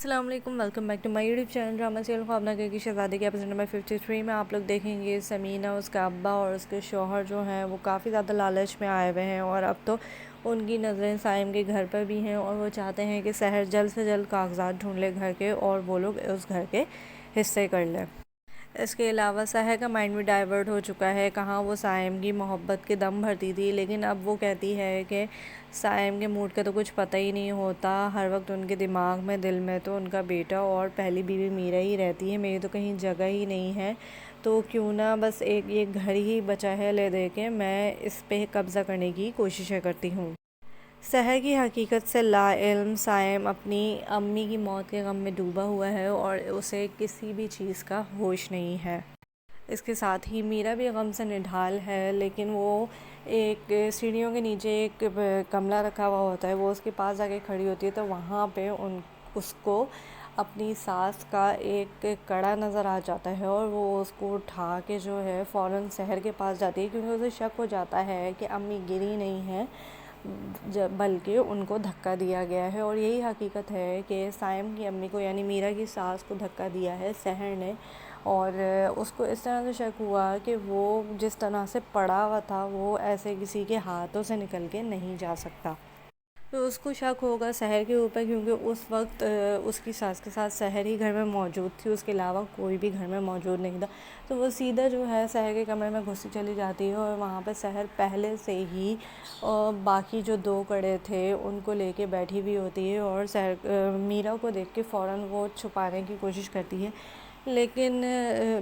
السلام علیکم، welcome back to my YouTube channel drama serial خوابنہ کی شہزادی کے ایپیسوڈ نمبر 53 میں آپ لوگ دیکھیں گے سمینہ، اس کا ابا اور اس کے شوہر جو ہیں وہ کافی زیادہ لالچ میں آئے ہوئے ہیں، اور اب تو ان کی نظریں صائم کے گھر پر بھی ہیں، اور وہ چاہتے ہیں کہ سحر جلد سے جلد کاغذات ڈھونڈ لے گھر کے اور وہ لوگ اس گھر کے حصے کر لیں۔ اس کے علاوہ سحر کا مائنڈ بھی ڈائیورٹ ہو چکا ہے، کہاں وہ صائم کی محبت کے دم بھرتی تھی، لیکن اب وہ کہتی ہے کہ صائم کے موڈ کا تو کچھ پتہ ہی نہیں ہوتا، ہر وقت ان کے دماغ میں دل میں تو ان کا بیٹا اور پہلی بیوی میرا ہی رہتی ہے، میری تو کہیں جگہ ہی نہیں ہے، تو کیوں نہ بس ایک یہ گھر ہی بچا ہے لے دے کے میں اس پہ قبضہ کرنے کی کوششیں کرتی ہوں۔ سحر کی حقیقت سے لا علم صائم اپنی امی کی موت کے غم میں ڈوبا ہوا ہے اور اسے کسی بھی چیز کا ہوش نہیں ہے۔ اس کے ساتھ ہی میرا بھی غم سے نڈھال ہے، لیکن وہ ایک سیڑھیوں کے نیچے ایک گملہ رکھا ہوا ہوتا ہے، وہ اس کے پاس جا کے کھڑی ہوتی ہے تو وہاں پہ اس کو اپنی ساس کا ایک کڑا نظر آ جاتا ہے، اور وہ اس کو اٹھا کے جو ہے فوراً سحر کے پاس جاتی ہے، کیونکہ اسے شک ہو جاتا ہے کہ امی گری نہیں ہیں بلکہ ان کو دھکا دیا گیا ہے، اور یہی حقیقت ہے کہ صائم کی امی کو یعنی میرا کی ساس کو دھکا دیا ہے سحر نے، اور اس کو اس طرح سے شک ہوا کہ وہ جس طرح سے پڑا ہوا تھا وہ ایسے کسی کے ہاتھوں سے نکل کے نہیں جا سکتا، تو اس کو شک ہوگا سحر کے اوپر، کیونکہ اس وقت اس کی ساس کے ساتھ سحر ہی گھر میں موجود تھی، اس کے علاوہ کوئی بھی گھر میں موجود نہیں تھا، تو وہ سیدھا جو ہے سحر کے کمرے میں گھسی چلی جاتی ہے، اور وہاں پہ سحر پہلے سے ہی باقی جو دو کڑے تھے ان کو لے کے بیٹھی ہوئی ہوتی ہے، اور میرا کو دیکھ کے فوراً وہ چھپانے کی کوشش کرتی ہے، لیکن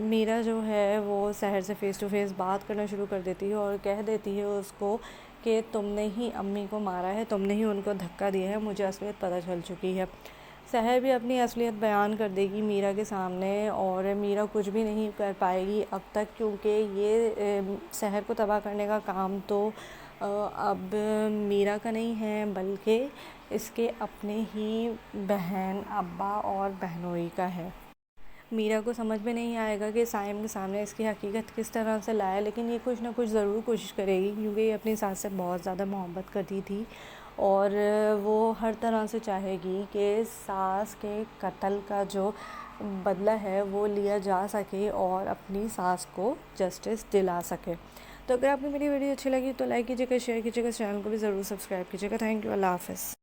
میرا جو ہے وہ سحر سے فیس ٹو فیس بات کرنا شروع کر دیتی ہے اور کہہ دیتی ہے اس کو کہ تم نے ہی امی کو مارا ہے، تم نے ہی ان کو دھکا دیا ہے، مجھے اصلیت پتہ چل چکی ہے۔ سحر بھی اپنی اصلیت بیان کر دے گی میرا کے سامنے، اور میرا کچھ بھی نہیں کر پائے گی اب تک، کیونکہ یہ سحر کو تباہ کرنے کا کام تو اب میرا کا نہیں ہے بلکہ اس کے اپنے ہی بہن، ابا اور بہنوئی کا ہے۔ میرا کو سمجھ میں نہیں آئے گا کہ صائم کے سامنے اس کی حقیقت کس طرح سے لائے، لیکن یہ کچھ نہ کچھ ضرور کوشش کرے گی، کیونکہ یہ اپنی ساس سے بہت زیادہ محبت کرتی تھی، اور وہ ہر طرح سے چاہے گی کہ ساس کے قتل کا جو بدلہ ہے وہ لیا جا سکے اور اپنی ساس کو جسٹس دلا سکے۔ تو اگر آپ کو میری ویڈیو اچھی لگی تو لائک کیجیے گا، شیئر کیجیے گا، چینل کو بھی ضرور سبسکرائب کیجیے گا۔ تھینک یو، اللہ حافظ۔